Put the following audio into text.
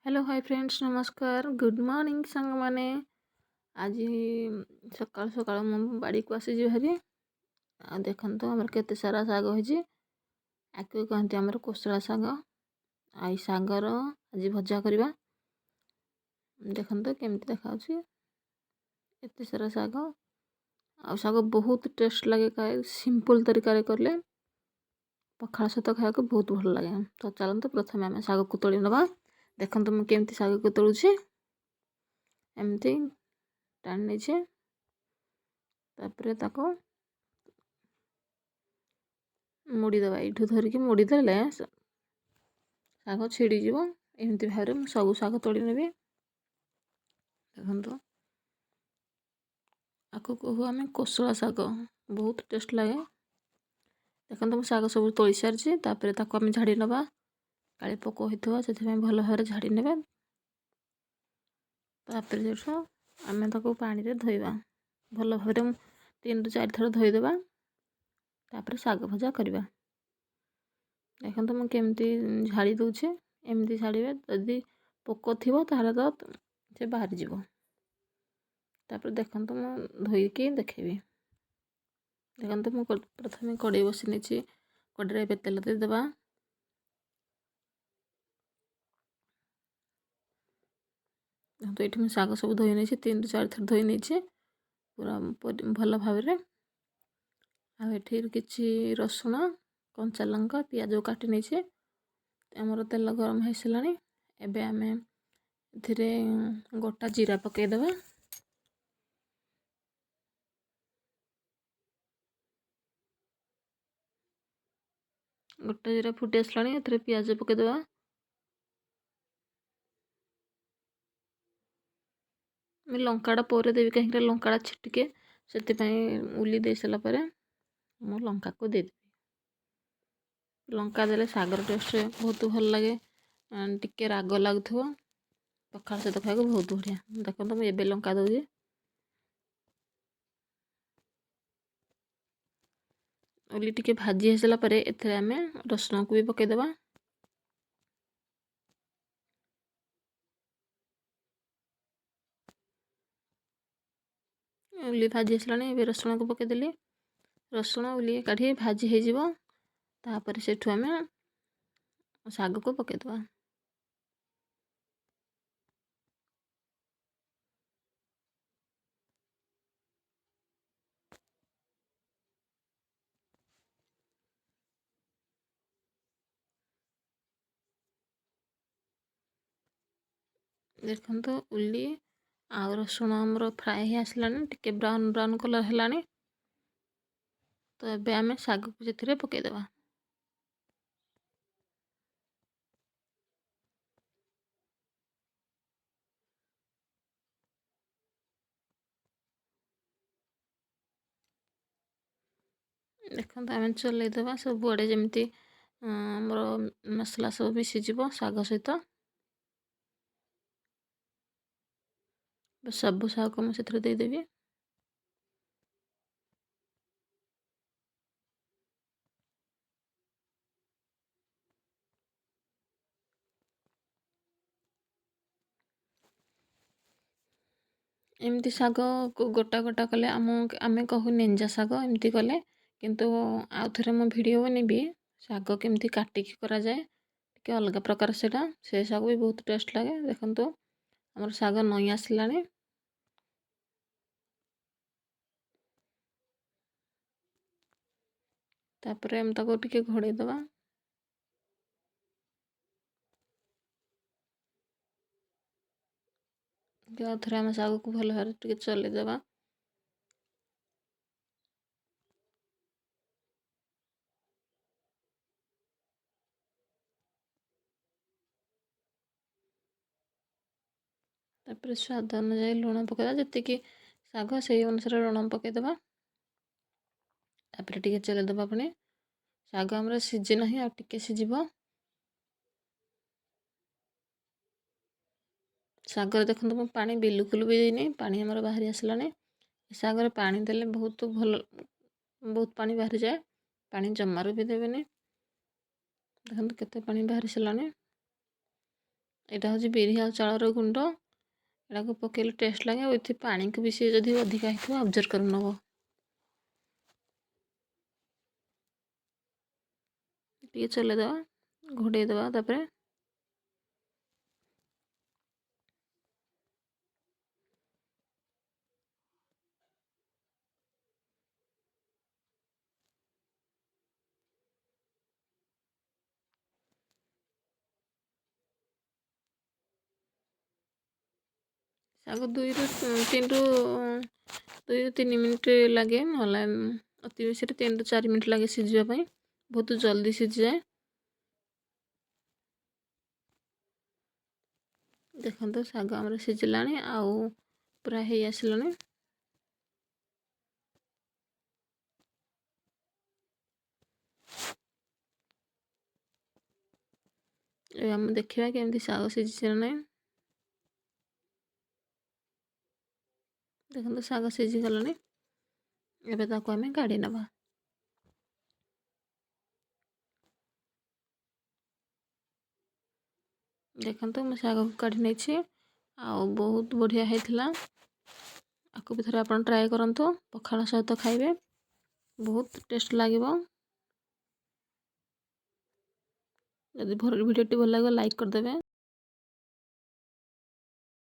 Hello hi friends नमस्कार good morning सांग माने आज सकाल सकाल मु बाड़ी को आसी भारी आ देखंतु हमर केते सारा साग होइछि आकु कहंती हमर कोसला साग आई सागर आज भजा करबा देखंतु केमती देखाउछि एते सारा साग आ साग बहुत टेस्ट लगे खाए सिंपल तरीका रे करले पखाल सहित खाइବାକୁ बहुत भल लगे तो चलते प्रथम आम साग को तोड़ी नवा देखंतु मु केमती साग को तोड़ुछि एमती टाणी नहीं तापर ताको मुड़ीदे यू धरिकी मुड़ीदे साग छिड़ीज एमती भाव में सब साग तोड़ी नेबी देखो आपको कहू आम कोसला साग बहुत टेस्ट लगे देखो मुझे साग सब तोड़ी सारी आम झाड़ी नवा काली पोक होता से भल भाव झाड़ी ने जो आम पानी धोवा भल भाव 3 ରୁ 4 थर धोईदेवा तापर साग भजा करवा देखो मुझे केमती झाड़ी दूचे एमती झाड़े जदि पोक थी तो से बाहरी जीव तापर देखो मुझे धोईकी देखेबी देखो मुझे प्रथम कड़े बसी नहीं कड़े तेल देदेबा तो ये मुझे साग सब धोई नहीं 3 ରୁ 4 थर धोई नहीं पूरा भल भाव कि रसुण कंचा लंका पियाज काटी नहीं आमर तेल गरम हो सारा एबे आम एथिरे गोटा जीरा पकईदेवा गोटा जीरा फुटी आसला एथिरे पियाज पकईदेवा लंकाटा पर देवी कहीं लंकाटा छिटिके से उली दे सारापर मु लंका को देदेवी लंका देले सागर टेस्ट बहुत भल लगे टिके राग लगुव पखाल सहित खाइक बहुत बढ़िया देखो मुझे एबे लंका दूजी उली टिके भाजी हो सारापर एथिरे आम रसुण को भी पकईदेवा उली भाजी आसला रसुण को पकईदेली रसुण उली काढ़ी भाजी होपर से आम साग को पकईदेवा देखो उली आ रसुण आमर फ्राए हो आसला टिके ब्राउन ब्राउन कलर है तो एबे आम साग को जे पकईदेवा देखो आम चलईदेवा सब आड़े जमी आमर मसला सब मिसीज साग सहित सब साग को मुझे देदेवी एमती साग को गोटा गोटा कले आम कहू नेंजा साग एमती कले किंतु आउ थे मो भिडियो बनैबी साग केमती काटिकी करा जाए टिके अलग प्रकार से साग भी बहुत टेस्ट लगे देखो आमर साग नई आसला तापर आम ताको टिके घोड़े दबा थे आम साग को भल भाव टिके चलईदेवा तापर स्वाद अनुजाई लुण पकईदा जी साग से अनुसार लुण पकईदेवा तापर टिके चलईदेवा पुणी साग आमर सीझे ना आ टिके सीझ सागर देखो मुझे पानी बिल्कुल भी देनी पानी आमर बाहरी आसला सागर पानी देले बहुत भल बहुत पानी बाहरी जाए पानी जमार भी देवेनि देखो केते पानी बाहरी सारा ଏଇଟା ହେଉଛି ବିରି ଆଉ ଚାଉଳର ଗୁଣ୍ଡ। ଏଟାକୁ ପକେଇଲେ ଟେଷ୍ଟ ଲାଗେ ଆଉ ଏଠି ପାଣିକୁ ବି ସିଏ ଯଦି ଅଧିକା ହେଇଥିବ ଅବଜର୍ଭ କରି ନେବ। ଟିକେ ଚଲେଇଦେବା, ଘୋଡ଼େଇ ଦେବା। ତାପରେ ଶାଗ 2 ରୁ 3 ମିନିଟ୍ ଲାଗେ, ନହେଲେ ଅତି ବେଶୀରେ 3 ରୁ 4 ମିନିଟ୍ ଲାଗେ ସିଝିବା ପାଇଁ। ବହୁତ ଜଲ୍ଦି ସିଝିଯାଏ। ଦେଖନ୍ତୁ ଶାଗ ଆମର ସିଝିଲାଣି ଆଉ ପୁରା ହେଇ ଆସିଲାଣି। ଏବେ ଆମେ ଦେଖିବା କେମିତି ଶାଗ ସିଝିଛି ନା ନାହିଁ। ଦେଖନ୍ତୁ ଶାଗ ସିଝିଗଲାଣି। ଏବେ ତାକୁ ଆମେ କାଢ଼ି ନେବା। ଦେଖନ୍ତୁ ମୁଁ ଶାଗକୁ କାଢ଼ି ନେଇଛି ଆଉ ବହୁତ ବଢ଼ିଆ ହେଇଥିଲା। ଆକୁ ବି ଥରେ ଆପଣ ଟ୍ରାଏ କରନ୍ତୁ, ପଖାଳ ସହିତ ଖାଇବେ, ବହୁତ ଟେଷ୍ଟ ଲାଗିବ। ଯଦି ଭିଡ଼ିଓଟି ଭଲ ଲାଗିବ ଲାଇକ୍ କରିଦେବେ।